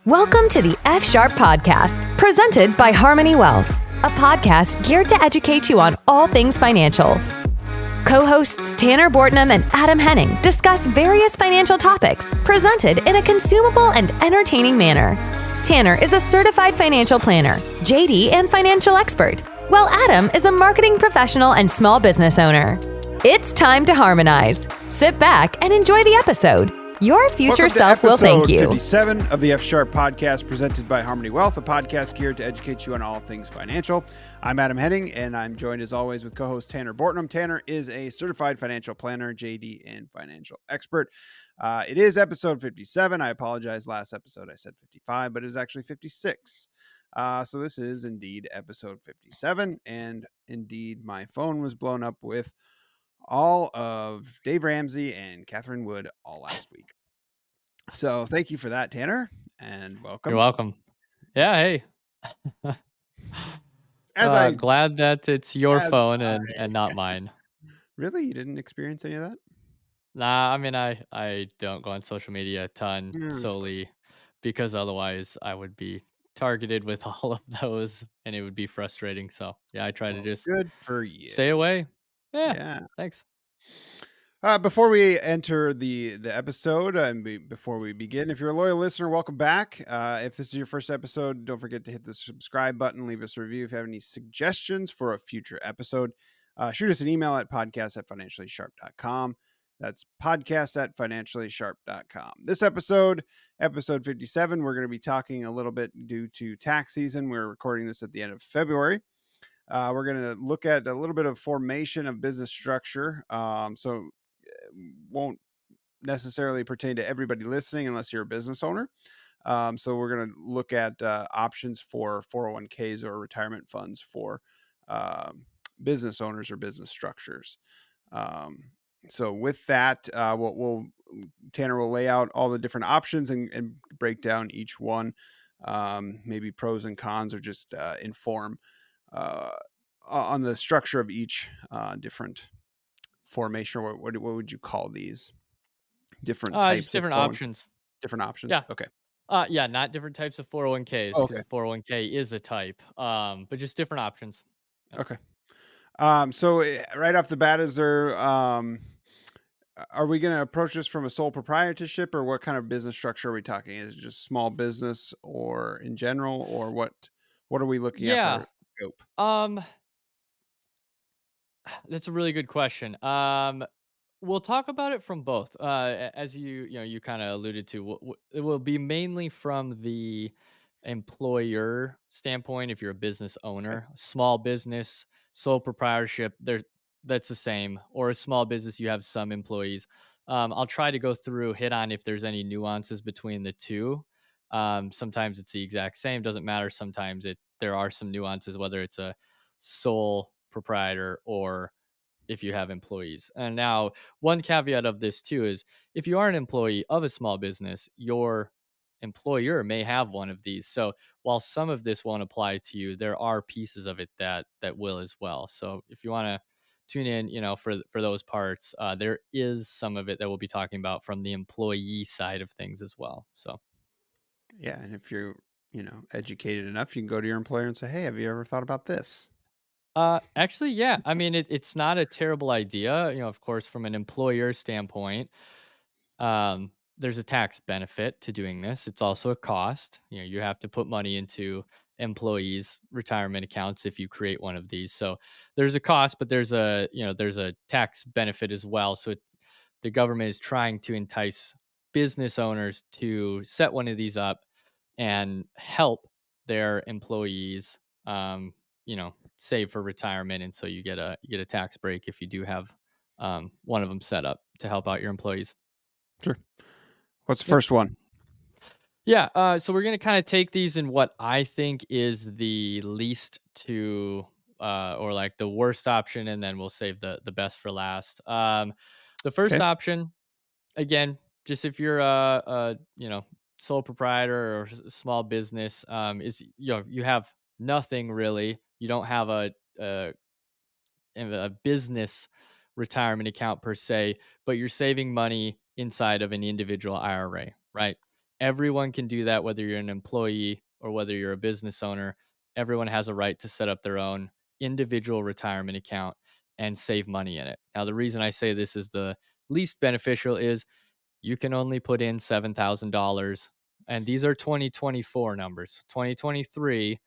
Welcome to the F Sharp Podcast, presented by Harmoney Wealth, a podcast geared to educate you on all things financial. Co-hosts Tanner Bortnam and Adam Henning discuss various financial topics presented in a consumable and entertaining manner. Tanner is a certified financial planner, JD, and financial expert, while Adam is a marketing professional and small business owner. It's time to harmonize. Sit back and enjoy the episode. Your future self will thank you. Episode 57 of the F Sharp Podcast, presented by Harmoney Wealth, a podcast geared to educate you on all things financial. I'm Adam Henning, and I'm joined as always with co-host Tanner Bortnam. Tanner is a certified financial planner, JD, and financial expert. It is episode 57. I apologize. Last episode I said 55, but it was actually 56. So this is indeed episode 57, and indeed my phone was blown up with all of Dave Ramsey and Catherine Wood all last week. So thank you for that, Tanner, and welcome. You're welcome. Yeah, hey. Glad that it's your phone and not mine. Really? You didn't experience any of that? Nah, I mean, I don't go on social media a ton solely because otherwise I would be targeted with all of those and it would be frustrating. So yeah, I try to just good for you. Stay away. Yeah. Thanks. Before we enter the episode and before we begin, if you're a loyal listener, welcome back. If this is your first episode, don't forget to hit the subscribe button, leave us a review. If you have any suggestions for a future episode, shoot us an email at podcast@financiallysharp.com. That's podcast@financiallysharp.com. This episode 57, we're going to be talking a little bit due to tax season. We're recording this at the end of February. We're going to look at a little bit of formation of business structure. So it won't necessarily pertain to everybody listening unless you're a business owner. So we're going to look at options for 401ks or retirement funds for business owners or business structures. So with that, Tanner will lay out all the different options and break down each one, maybe pros and cons, or just inform on the structure of each different formation. What would you call these different types? Just different options. Different options. Yeah. Okay. Yeah, not different types of 401ks because 401k is a type. But just different options. Okay. So right off the bat, is there are we going to approach this from a sole proprietorship, or what kind of business structure are we talking? Is it just small business or in general, or what are we looking at for scope? That's a really good question. We'll talk about it from both. As you kind of alluded to, it will be mainly from the employer standpoint. If you're a business owner, small business, sole proprietorship, that's the same. Or a small business, you have some employees. I'll try to go through, hit on if there's any nuances between the two. Sometimes it's the exact same, doesn't matter. Sometimes there are some nuances, whether it's a sole proprietor or if you have employees. And now one caveat of this too is if you are an employee of a small business, your employer may have one of these. So while some of this won't apply to you, there are pieces of it that will as well. So if you want to tune in, for those parts, there is some of it that we'll be talking about from the employee side of things as well. So yeah, and if you're educated enough, you can go to your employer and say, hey, have you ever thought about this? Actually, yeah. I mean, it's not a terrible idea. Of course, from an employer standpoint, there's a tax benefit to doing this. It's also a cost. You have to put money into employees' retirement accounts if you create one of these. So there's a cost, but there's a tax benefit as well. So the government is trying to entice business owners to set one of these up and help their employees, save for retirement. And so you get a tax break if you do have one of them set up to help out your employees. Sure. What's the first one? Yeah. So we're going to kind of take these in what I think is the least to, or like the worst option, and then we'll save the best for last. The first option, again, just if you're a sole proprietor or small business, is you have nothing really. You don't have a business retirement account per se, but you're saving money inside of an individual IRA, right? Everyone can do that, whether you're an employee or whether you're a business owner. Everyone has a right to set up their own individual retirement account and save money in it. Now, the reason I say this is the least beneficial is you can only put in $7,000. And these are 2024 numbers. 2023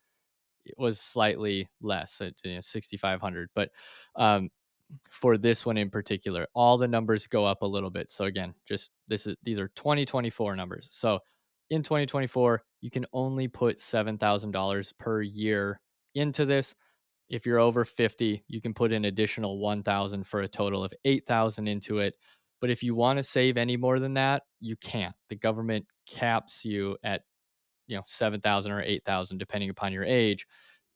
it was slightly less at 6,500. But um, for this one in particular, all the numbers go up a little bit. So again, just these are 2024 numbers. So in 2024, you can only put $7,000 per year into this. If you're over 50, you can put an additional 1,000 for a total of 8,000 into it. But if you want to save any more than that, you can't. The government caps you at 7,000 or 8,000 depending upon your age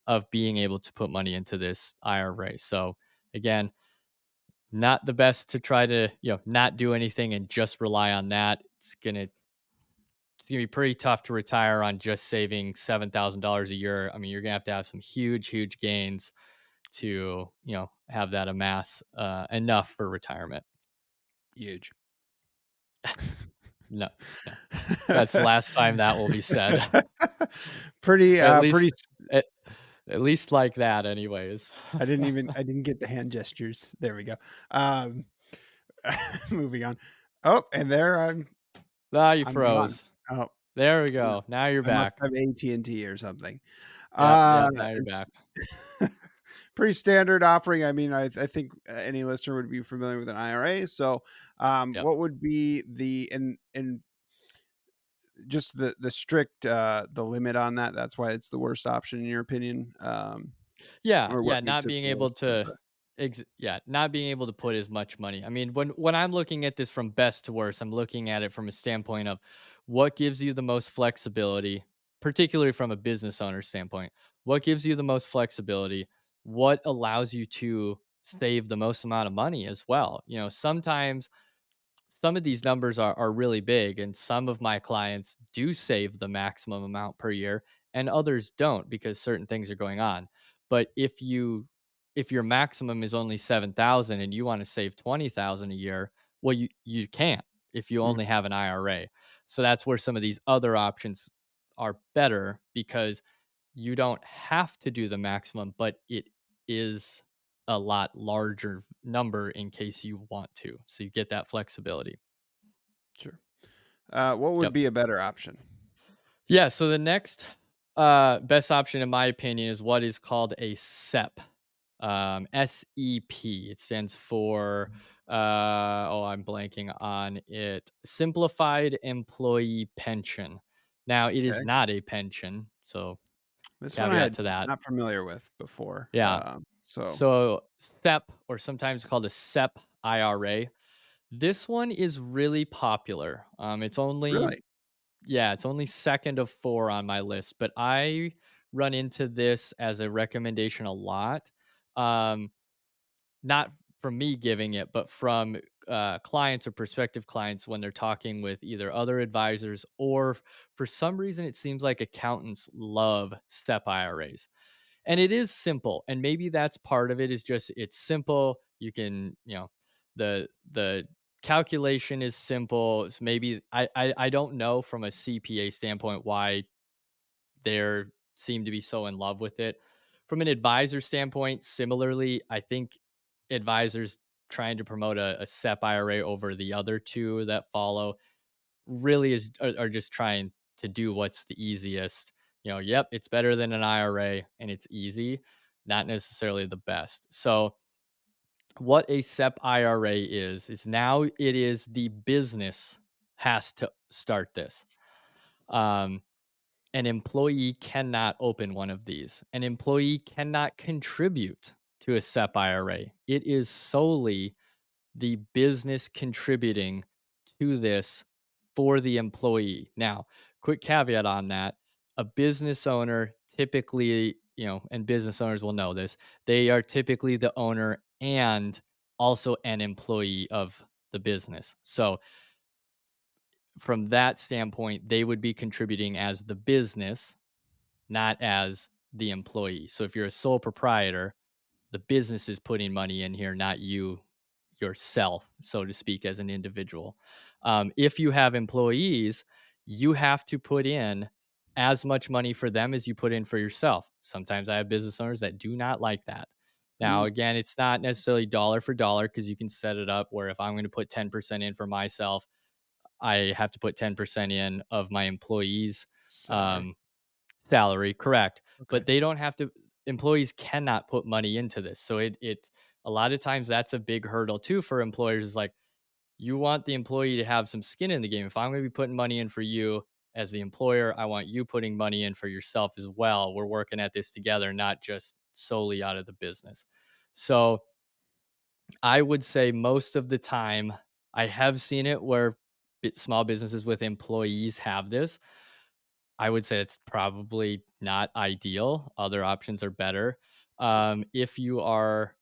of being able to put money into this IRA. So again, not the best to try to, not do anything and just rely on that. It's gonna be pretty tough to retire on just saving $7,000 a year. I mean, you're gonna have some huge, huge gains to, have that amass enough for retirement. Huge. No, no. That's the last time that will be said. Pretty, At pretty. least at, at least like that anyways. I didn't get the hand gestures. There we go. Um, moving on. Oh, and there Ah, you I'm gone. froze. Oh, There we I mu go. Now you're I must back. have AT&T or something. Yep, Uh, yep, now you're it's back. pretty standard offering. I mean, I think any listener would be familiar with an IRA. So, Yep. what would be the and just the strict the limit on that? That's why it's the worst option in your opinion, Yeah, or what yeah, makes not it being the able worst of to the not being able to put as much money. I mean, when I'm looking at this from best to worst, I'm looking at it from a standpoint of what gives you the most flexibility, particularly from a business owner standpoint. What gives you the most flexibility? What allows you to save the most amount of money as well? Sometimes some of these numbers are really big, and some of my clients do save the maximum amount per year and others don't because certain things are going on. But if your maximum is only 7,000 and you want to save 20,000 a year, well, you can't if you Mm, only have an IRA. So that's where some of these other options are better because you don't have to do the maximum, but it is a lot larger number in case you want to. So you get that flexibility. sure. What would Yep. be a better option? Yeah. So the next best option, in my opinion, is what is called a SEP. SEP. It stands for, I'm blanking on it. Simplified Employee Pension. Now, it is Okay. not a pension. So, This one I caveat had to that. not familiar with before. Yeah. So So, SEP, or sometimes called a SEP IRA, this one is really popular. It's only really? Yeah, it's only second of 4 on my list, but I run into this as a recommendation a lot. Um, Not from me giving it, but from, clients or prospective clients when they're talking with either other advisors or for some reason, it seems like accountants love STEP IRAs. And it is simple, and maybe that's part of it is just it's simple. You can, the calculation is simple. So maybe I don't know from a CPA standpoint why they're seem to be so in love with it. From an advisor standpoint, similarly, I think advisors trying to promote a SEP IRA over the other two that follow really are just trying to do what's the easiest. Yep, it's better than an IRA and it's easy, not necessarily the best. So what a SEP IRA is now it is the business has to start this. Um, an employee cannot open one of these. An employee cannot contribute to a SEP IRA. It is solely the business contributing to this for the employee. Now, quick caveat on that, a business owner typically, and business owners will know this, they are typically the owner and also an employee of the business. So, from that standpoint, they would be contributing as the business, not as the employee. So, if you're a sole proprietor, the business is putting money in here, not you yourself, so to speak, as an individual. If you have employees, you have to put in as much money for them as you put in for yourself. Sometimes I have business owners that do not like that. Now, Mm, again, it's not necessarily dollar for dollar because you can set it up where if I'm going to put 10% in for myself, I have to put 10% in of my employees' salary. um, salary, correct? Okay. But they don't have to. Employees cannot put money into this, so it a lot of times that's a big hurdle too for employers. Is like you want the employee to have some skin in the game. If I'm going to be putting money in for you as the employer, I want you putting money in for yourself as well. We're working at this together, not just solely out of the business. So I would say most of the time, I have seen it where small businesses with employees have this. I would say it's probably not ideal. Other options are better. If you are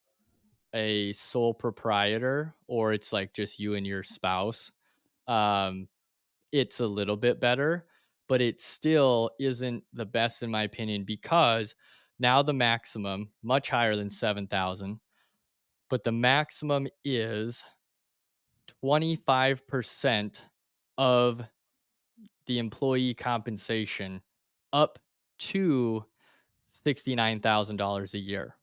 a sole proprietor or it's like just you and your spouse, um, it's a little bit better, but it still isn't the best in my opinion because now the maximum much higher than 7,000, but the maximum is 25% of the employee compensation up to $69,000 a year.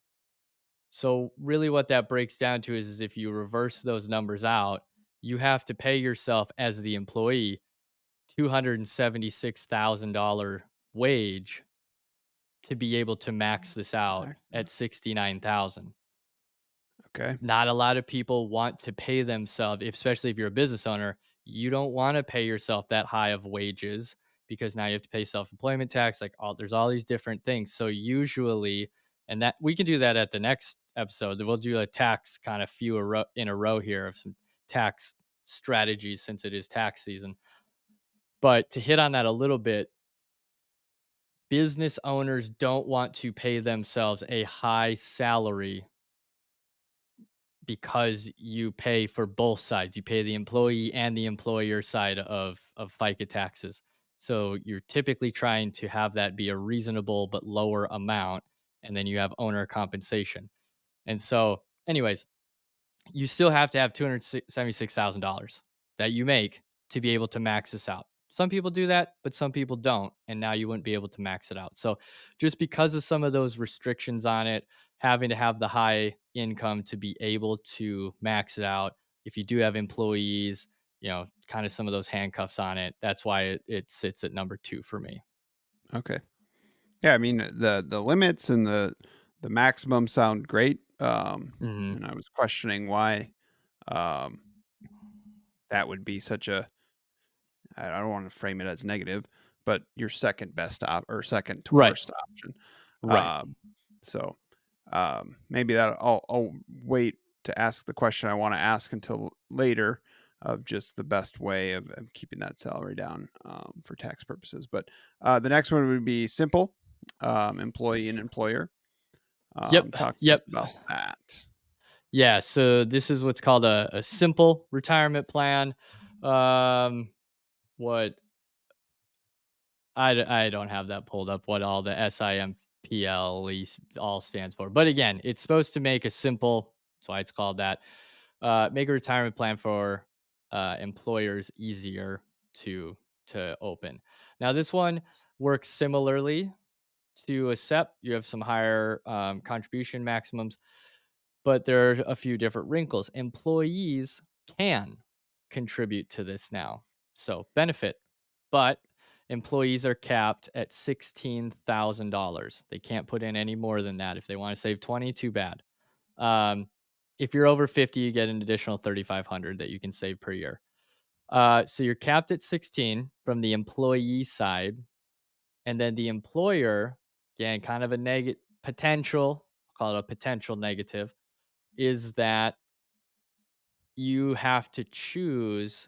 So really what that breaks down to is if you reverse those numbers out, you have to pay yourself as the employee $276,000 wage to be able to max this out Excellent. at 69,000. Okay. Not a lot of people want to pay themselves, especially if you're a business owner. You don't want to pay yourself that high of wages because now you have to pay self-employment tax. Like all, there's all these different things. So usually, and that we can do that at the next episode. We'll do a tax kind of in a row here of some tax strategies since it is tax season. But to hit on that a little bit, business owners don't want to pay themselves a high salary because you pay for both sides. You pay the employee and the employer side of FICA taxes. So you're typically trying to have that be a reasonable but lower amount, and then you have owner compensation. And so, anyways, you still have to have $276,000 that you make to be able to max this out. Some people do that, but some people don't. And now you wouldn't be able to max it out. So, just because of some of those restrictions on it, having to have the high income to be able to max it out, if you do have employees, kind of some of those handcuffs on it, that's why it sits at number two for me. Okay. Yeah, I mean the limits and the maximum sound great. Hmm. And I was questioning why um that would be such a, I don't want to frame it as negative, but your second best or second to Right. worst option. Right. Um, so maybe that I'll wait to ask the question I want to ask until later of just the best way of keeping that salary down for tax purposes. But the next one would be simple, employee and employer. Yep. Talk to us Yep. about that. Yeah, so this is what's called a simple retirement plan. Um, what I don't have that pulled up. What all the SIMPLE all stands for, but again, it's supposed to make a simple. That's why it's called that. Make a retirement plan for employers easier to open. Now, this one works similarly to a SEP. You have some higher contribution maximums, but there are a few different wrinkles. Employees can contribute to this now, so benefit, but employees are capped at $16,000. They can't put in any more than that. If they want to save 20, too bad. Um, if you're over 50, you get an additional 3,500 that you can save per year. So you're capped at 16 from the employee side, and then the employer, again, kind of a negative potential. Call it a potential negative is that you have to choose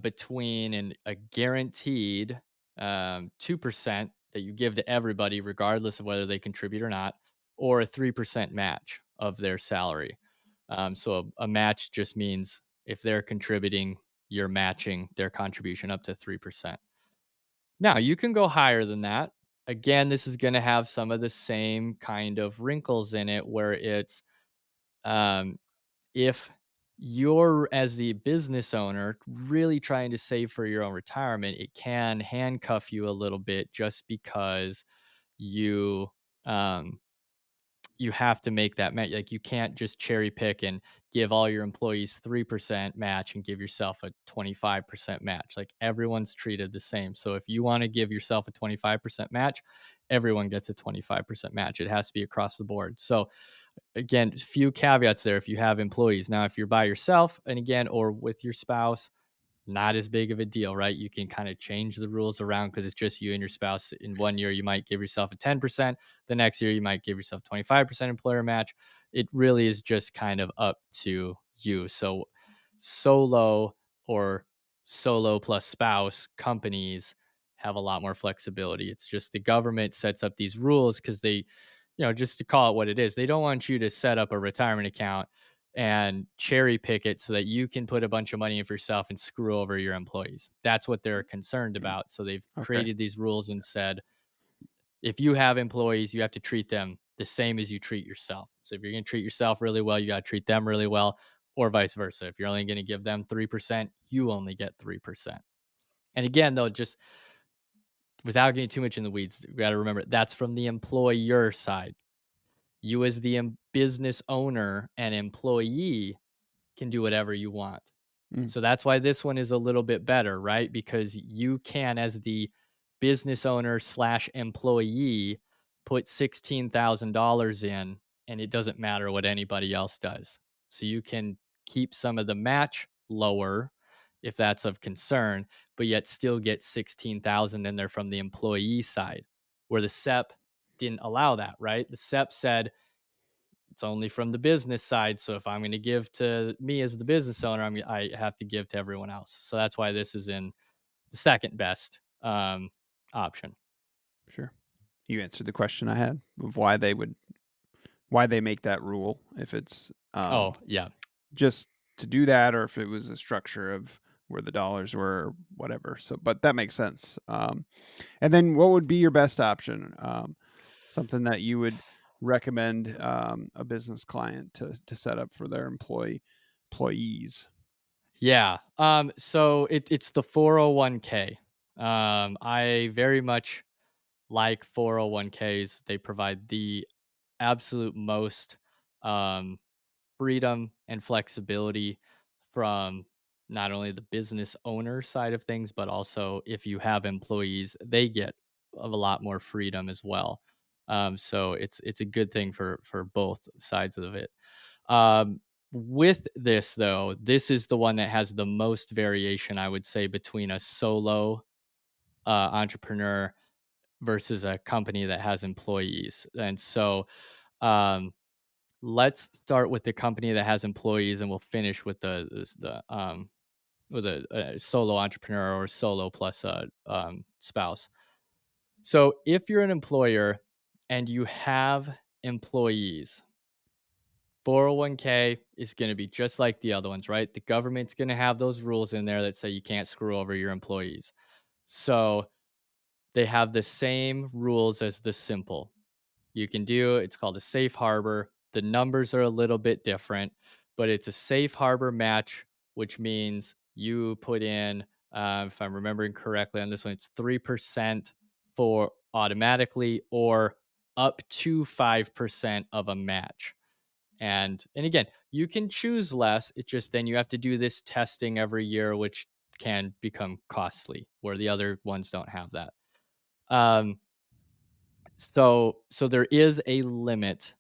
between a guaranteed 2% that you give to everybody, regardless of whether they contribute or not, or a 3% match of their salary. So a match just means if they're contributing, you're matching their contribution up to 3%. Now, you can go higher than that. Again, this is going to have some of the same kind of wrinkles in it where it's um, if you're, as the business owner, really trying to save for your own retirement, it can handcuff you a little bit just because you um you have to make that match. Like, you can't just cherry pick and give all your employees 3% match and give yourself a 25% match. Like, everyone's treated the same. So if you want to give yourself a 25% match, everyone gets a 25% match. It has to be across the board. So again, few caveats there if you have employees. Now, if you're by yourself, and again, or with your spouse, not as big of a deal, right? You can kind of change the rules around because it's just you and your spouse. In one year, you might give yourself a 10%. The next year, you might give yourself 25% employer match. It really is just kind of up to you. So, solo or solo plus spouse companies have a lot more flexibility. It's just the government sets up these rules because they, just to call it what it is, they don't want you to set up a retirement account and cherry pick it so that you can put a bunch of money in for yourself and screw over your employees. That's what they're concerned Mm, about. So they've okay. created these rules and said, if you have employees, you have to treat them the same as you treat yourself. So if you're going to treat yourself really well, you got to treat them really well, or vice versa. If you're only going to give them 3%, you only get 3%. And again, though, just without getting too much in the weeds, you got to remember that's from the employer side. You, as the business owner and employee, can do whatever you want. Mm, So that's why this one is a little bit better, right? Because you can, as the business owner slash employee, put $16,000 in, and it doesn't matter what anybody else does. So you can keep some of the match lower if that's of concern, but yet still get 16,000 in there from the employee side, where the SEP didn't allow that, right? The SEP said it's only from the business side. So if I'm going to give to me as the business owner, I have to give to everyone else. So that's why this is in the second best option. sure. You answered the question I had of why they make that rule, if it's Oh yeah, just to do that or if it was a structure of where the dollars were or whatever. So, but that makes sense. And then what would be your best option? Something that you would recommend a business client to set up for their employees. yeah. So it's the 401k. I very much like 401ks. They provide the absolute most um, freedom and flexibility from not only the business owner side of things, but also if you have employees, they get a lot more freedom as well. So it's a good thing for both sides of it. With this though, this is the one that has the most variation, I would say, between a solo entrepreneur versus a company that has employees. And so um, let's start with the company that has employees, and we'll finish with the with a solo entrepreneur or solo plus a spouse. So if you're an employer and you have employees, 401k is going to be just like the other ones, right? The government's going to have those rules in there that say you can't screw over your employees. So they have the same rules as the simple. You can do it's called a safe harbor. The numbers are a little bit different, but it's a safe harbor match, which means you put in, if I'm remembering correctly on this one, it's 3% for automatically or up to 5% of a match. And again, you can choose less. It's just then you have to do this testing every year, which can become costly, where the other ones don't have that. Um, so there is a limit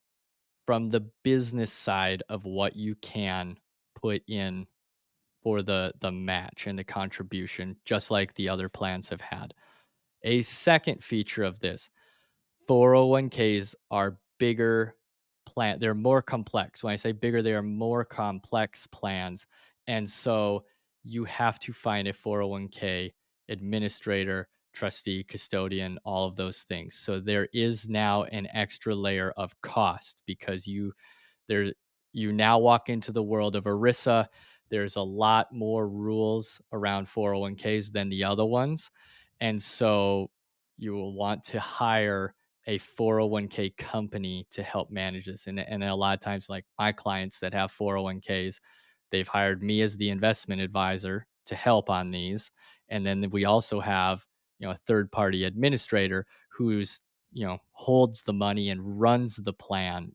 from the business side of what you can put in for the match and the contribution, just like the other plans have had. A second feature of this, 401ks are bigger they're more complex. When I say bigger, they are more complex plans. And so you have to find a 401k administrator, trustee, custodian, all of those things. So there is now an extra layer of cost because there you now walk into the world of ERISA. There's a lot more rules around 401ks than the other ones. And so you will want to hire a 401k company to help manage this. And a lot of times, like my clients that have 401ks, They've hired me as the investment advisor to help on these. And then we also have, a third party administrator who's, holds the money and runs the plan,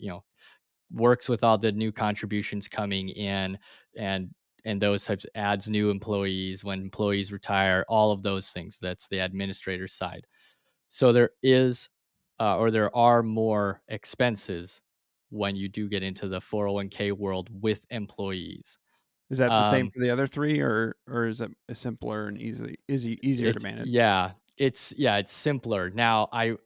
works with all the new contributions coming in, and those types, adds new employees when employees retire, all of those things. That's the administrator side. So there is, or there are more expenses when you do get into the 401k world with employees. Is that the same Um, for the other three, or is it simpler and easier to manage? it's simpler. Now, I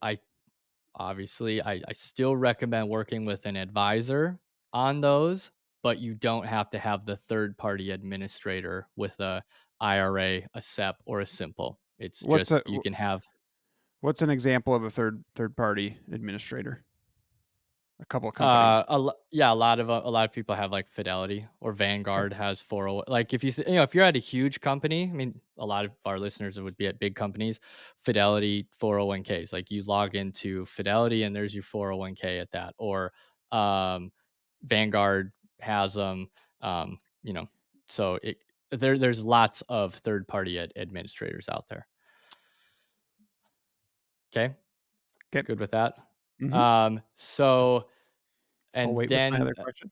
obviously I still recommend working with an advisor on those, but you don't have to have the third party administrator with a IRA, a SEP, or a simple. It's What's a just you can have. what's an example of a third party administrator? A couple of companies. A lot of people have like Fidelity, or Okay. Vanguard has 401. Like if if you're at a huge company, I mean, a lot of our listeners would be at big companies. Fidelity 401ks, like you log into Fidelity and there's your 401k at that, or um, Vanguard has them. Um, you know, so there's lots of third party administrators out there. Okay, Okay. good with that. Mm-hmm. So I'll and wait with my then other question.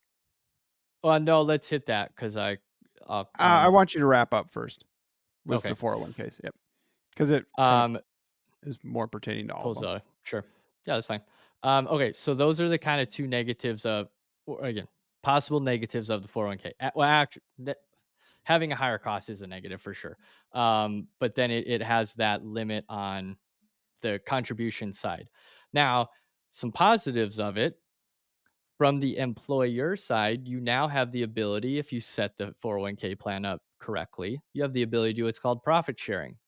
well, no, let's hit that because I want you to wrap up first with the okay. 401ks. Yep, because it kind of Um, is more pertaining to all of pulls them. out. Sure. Yeah, that's fine. Okay, so those are the kind of two negatives of, or again, possible negatives of the 401k. Well, actually, having a higher cost is a negative for sure. But then it has that limit on the contribution side. Now, some positives of it from the employer side, you now have the ability, if you set the 401k plan up correctly, you have the ability to do what's called profit sharing.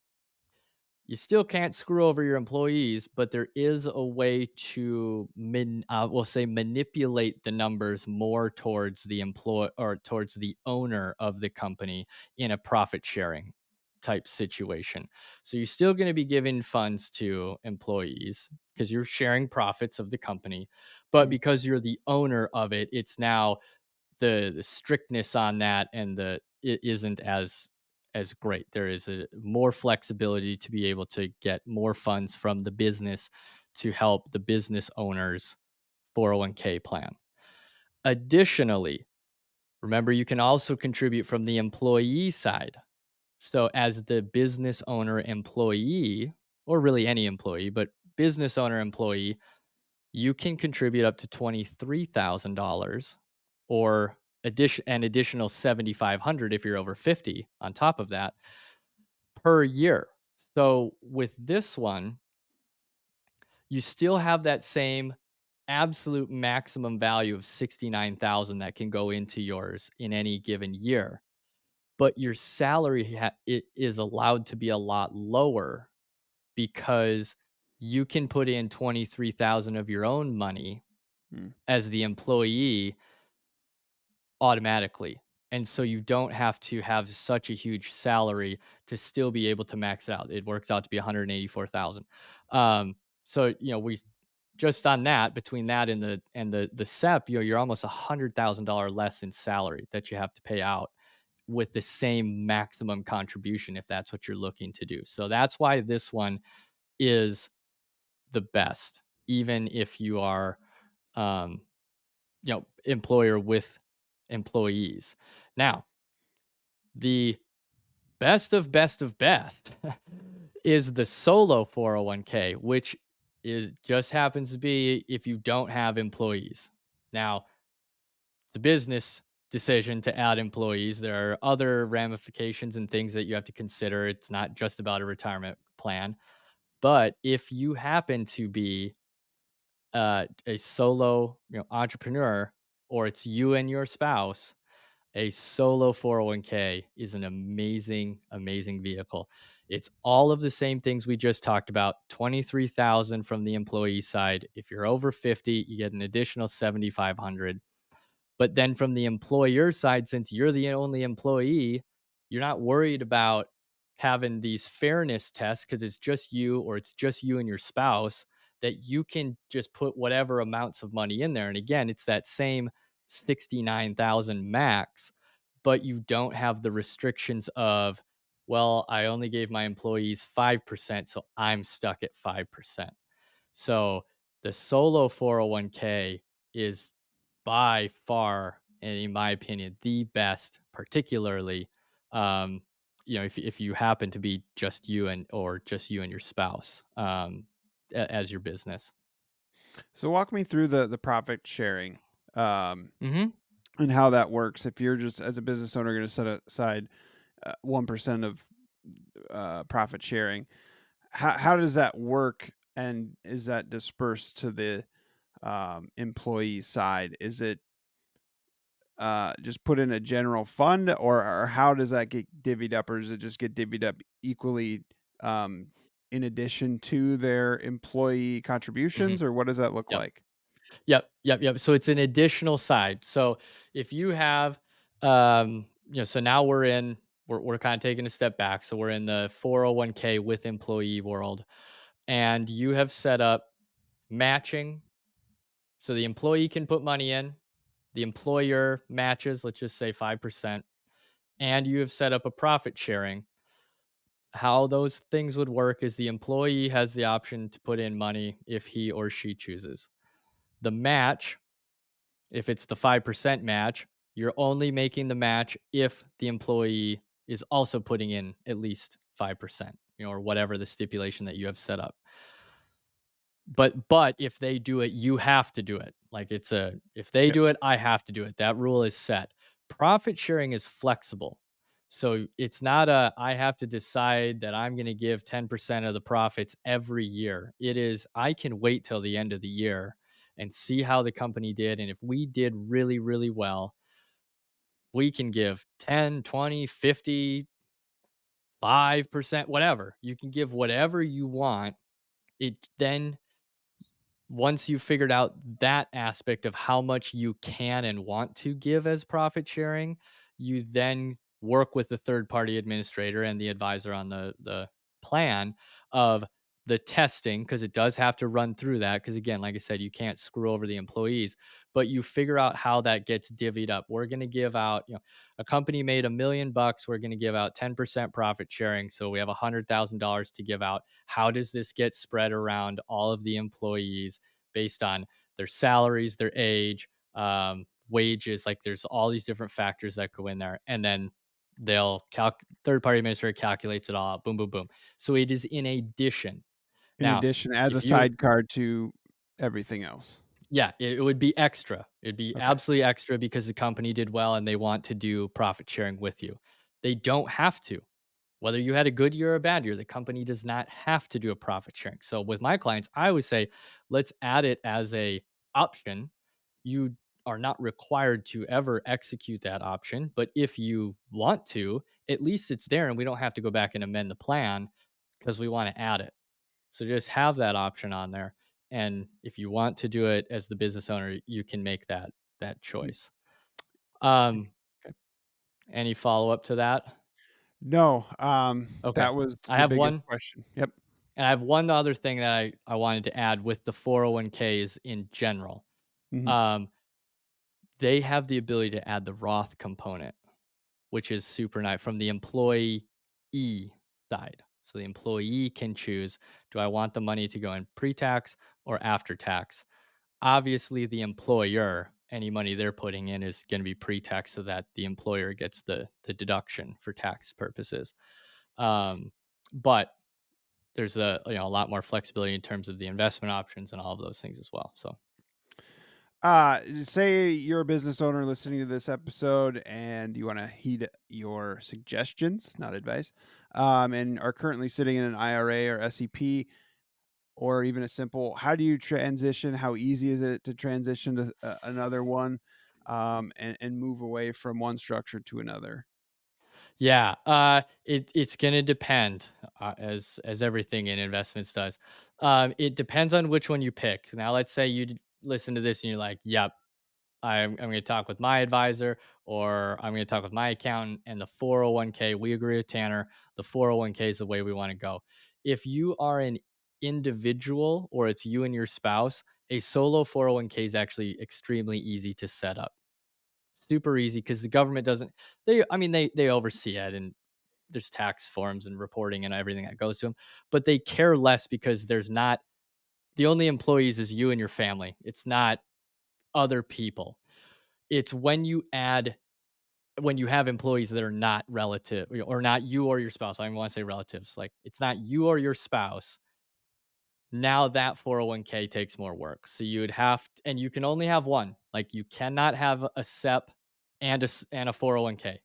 You still can't screw over your employees, but there is a way to we'll say manipulate the numbers more towards the employee or towards the owner of the company in a profit sharing type situation. So you're still going to be giving funds to employees because you're sharing profits of the company, but Mm, because you're the owner of it, it's now the strictness on that, and it isn't as great. There is a more flexibility to be able to get more funds from the business to help the business owner's 401k plan. Additionally, remember you can also contribute from the employee side. So as the business owner employee, or really any employee, but business owner employee, you can contribute up to $23,000, or an additional 7,500 if you're over 50 on top of that per year. So with this one, you still have that same absolute maximum value of 69,000 that can go into yours in any given year, but your salary it is allowed to be a lot lower because you can put in 23,000 of your own money mm, as the employee automatically. And so you don't have to have such a huge salary to still be able to max it out. It works out to be 184,000. So we just on that, between that and the SEP, you're almost $100,000 less in salary that you have to pay out with the same maximum contribution if that's what you're looking to do. So that's why this one is the best, even if you are um, employer with employees. Now, the best of best is the solo 401k, which is just happens to be if you don't have employees. Now, the business decision to add employees, there are other ramifications and things that you have to consider. It's not just about a retirement plan, but if you happen to be a solo, entrepreneur, or it's you and your spouse, a solo 401k is an amazing, amazing vehicle. It's all of the same things we just talked about. 23,000 from the employee side. If you're over 50, you get an additional 7,500. But then from the employer side, since you're the only employee, you're not worried about having these fairness tests because it's just you, or it's just you and your spouse, that you can just put whatever amounts of money in there. And again, it's that same 69,000 max, but you don't have the restrictions of, well, I only gave my employees 5%, so I'm stuck at 5%. So the solo 401k is by far, and in my opinion, the best, particularly, um, if you happen to be just you and or just you and your spouse, as your business. So walk me through the profit sharing, um, Hmm. and how that works. If you're just as a business owner going to set aside 1% of profit sharing, how does that work? And is that dispersed to the employee side? Is it just put in a general fund, or how does that get divvied up, or does it just get divvied up equally, um, in addition to their employee Hmm. contributions, or what does that look Yep. like? Yep. So it's an additional side. So if you have, so now we're kind of taking a step back. So we're in the 401k with employee world, and you have set up matching. So the employee can put money in, the employer matches, let's just say 5%, and you have set up a profit sharing. How those things would work is the employee has the option to put in money if he or she chooses. The match, if it's the 5% match, you're only making the match if the employee is also putting in at least 5%, or whatever the stipulation that you have set up. But if they do it, you have to do it. Like, it's a, if they Okay. do it, I have to do it. That rule is set. Profit sharing is flexible. So it's not a, I have to decide that I'm going to give 10% of the profits every year. It is, I can wait till the end of the year and see how the company did. And if we did really, really well, we can give 10, 20, 50, 5%, whatever. You can give whatever you want. It then, once you've figured out that aspect of how much you can and want to give as profit sharing, you then work with the third party administrator and the advisor on the plan of the testing, because it does have to run through that, because again, like I said, you can't screw over the employees, but you figure out how that gets divvied up. We're going to give out, a company made $1 million, we're going to give out 10% profit sharing, so we have $100,000 to give out. How does this get spread around all of the employees based on their salaries, their age, wages? Like, there's all these different factors that go in there, and then third party administrator calculates it all out. Boom, boom, boom. So it is in addition. In Now, addition, as a if you, sidecar to everything else. yeah, it would be extra. It'd be Okay. absolutely extra because the company did well and they want to do profit sharing with you. They don't have to. Whether you had a good year or a bad year, the company does not have to do a profit sharing. So with my clients, I always say, let's add it as a option. You are not required to ever execute that option, but if you want to, at least it's there and we don't have to go back and amend the plan because we want to add it. So just have that option on there. And if you want to do it as the business owner, you can make that Mm, choice. Um, okay. any follow up to that? No, Okay. that was I the have biggest one question. Yep. And I have one other thing that I wanted to add with the 401ks in general. Mhm. Um, they have the ability to add the Roth component, which is super nice from the employee side. So the employee can choose, do I want the money to go in pre-tax or after tax? Obviously, the employer, any money they're putting in is going to be pre-tax so that the employer gets the deduction for tax purposes. Um, but there's a lot more flexibility in terms of the investment options and all of those things as well. So Say you're a business owner listening to this episode and you want to heed your suggestions, not advice, and are currently sitting in an IRA or SEP, or even a simple, how do you transition? How easy is it to transition to another one, and move away from one structure to another? yeah, it's gonna depend, as everything in investments does. It depends on which one you pick. Now, let's say listen to this and you're like, "Yep, I'm going to talk with my advisor, or I'm going to talk with my accountant, and the 401k, we agree with Tanner. The 401k is the way we want to go." If you are an individual or it's you and your spouse, a solo 401k is actually extremely easy to set up. super easy because the government doesn't, they oversee it, and there's tax forms and reporting and everything that goes to them, but they care less because there's not, the only employees is you and your family. It's not other people. It's when you have employees that are not relative, or not you or your spouse. I don't want to say relatives. Like, it's not you or your spouse. Now that 401k takes more work. So you would and you can only have one. Like, you cannot have a SEP and a 401k.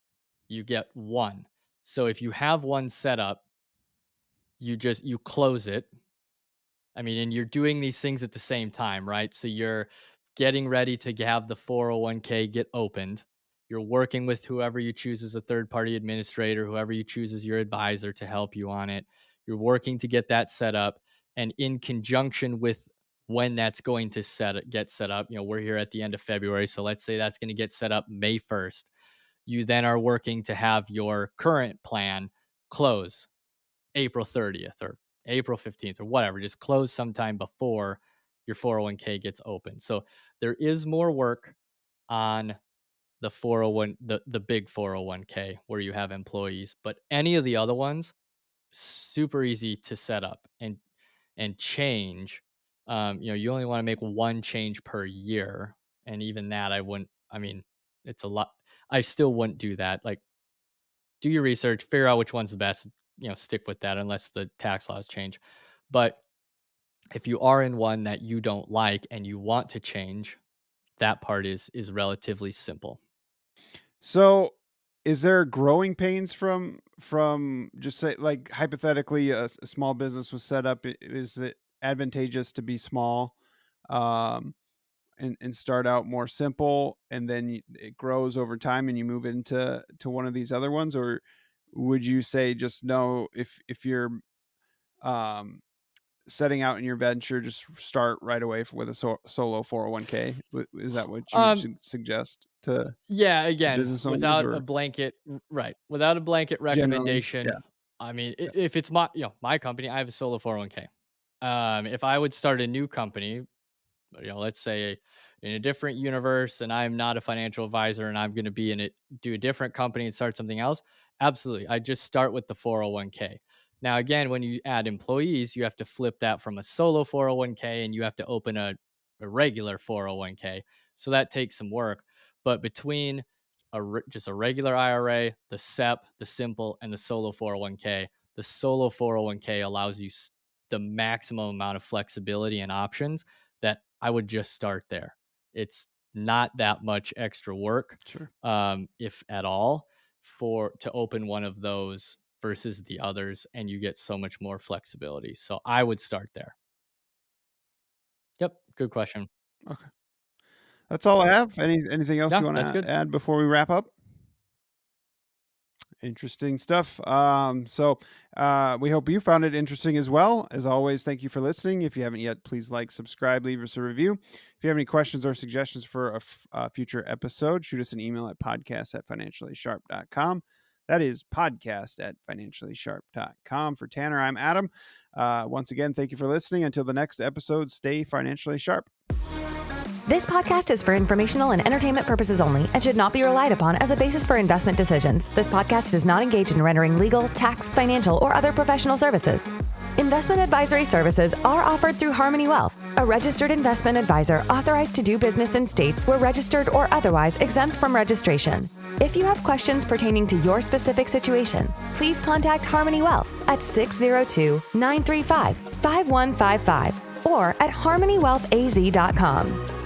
You get one. So if you have one set up, you close it. I mean, and you're doing these things at the same time, right? So you're getting ready to have the 401k get opened. You're working with whoever you choose as a third party administrator, whoever you choose as your advisor to help you on it. You're working to get that set up. And in conjunction with when that's going to get set up, we're here at the end of February. So let's say that's going to get set up May 1st. You then are working to have your current plan close April 30th or April 15th or whatever. Just close sometime before your 401k gets open. So there is more work on the 401, the big 401k where you have employees, but any of the other ones, super easy to set up and change. You only want to make one change per year, and even that I wouldn't. I mean, it's a lot. I still wouldn't do that. Like, do your research, figure out which one's the best, stick with that unless the tax laws change. But if you are in one that you don't like and you want to change, that part is relatively simple. So, is there growing pains from just say like hypothetically a small business was set up? Is it advantageous to be small, um, and start out more simple, and then it grows over time, and you move into one of these other ones, or would you say just no? If you're um, setting out in your venture, just start right away with a solo 401k. Is that what you would Um, suggest to yeah, again, business owners, without a or blanket, right, without a blanket generally? recommendation. Yeah. I mean, Yeah. if it's my company, I have a solo 401k. If I would start a new company, let's say in a different universe, and I'm not a financial advisor and I'm going to be in it, do a different company and start something else. Absolutely. I just start with the 401k. Now, again, when you add employees, you have to flip that from a solo 401k and you have to open a regular 401k. So that takes some work. But between just a regular IRA, the SEP, the simple, and the solo 401k, the solo 401k allows you the maximum amount of flexibility and options that I would just start there. It's not that much extra work, Sure. if at all, to open one of those versus the others, and you get so much more flexibility. So I would start there. Yep, good question. Okay. That's all I have. Anything else Yeah, you want that's to good. add before we wrap up? Interesting stuff. We hope you found it interesting as well. As always, thank you for listening. If you haven't yet, please like, subscribe, leave us a review. If you have any questions or suggestions for a future episode, shoot us an email at podcast@financiallysharp.com. That is podcast@financiallysharp.com. For Tanner, I'm Adam. Once again, thank you for listening. Until the next episode, stay financially sharp. This podcast is for informational and entertainment purposes only and should not be relied upon as a basis for investment decisions. This podcast does not engage in rendering legal, tax, financial, or other professional services. Investment advisory services are offered through Harmoney Wealth, a registered investment advisor authorized to do business in states where registered or otherwise exempt from registration. If you have questions pertaining to your specific situation, please contact Harmoney Wealth at 602-935-5155 or at harmoneywealthaz.com.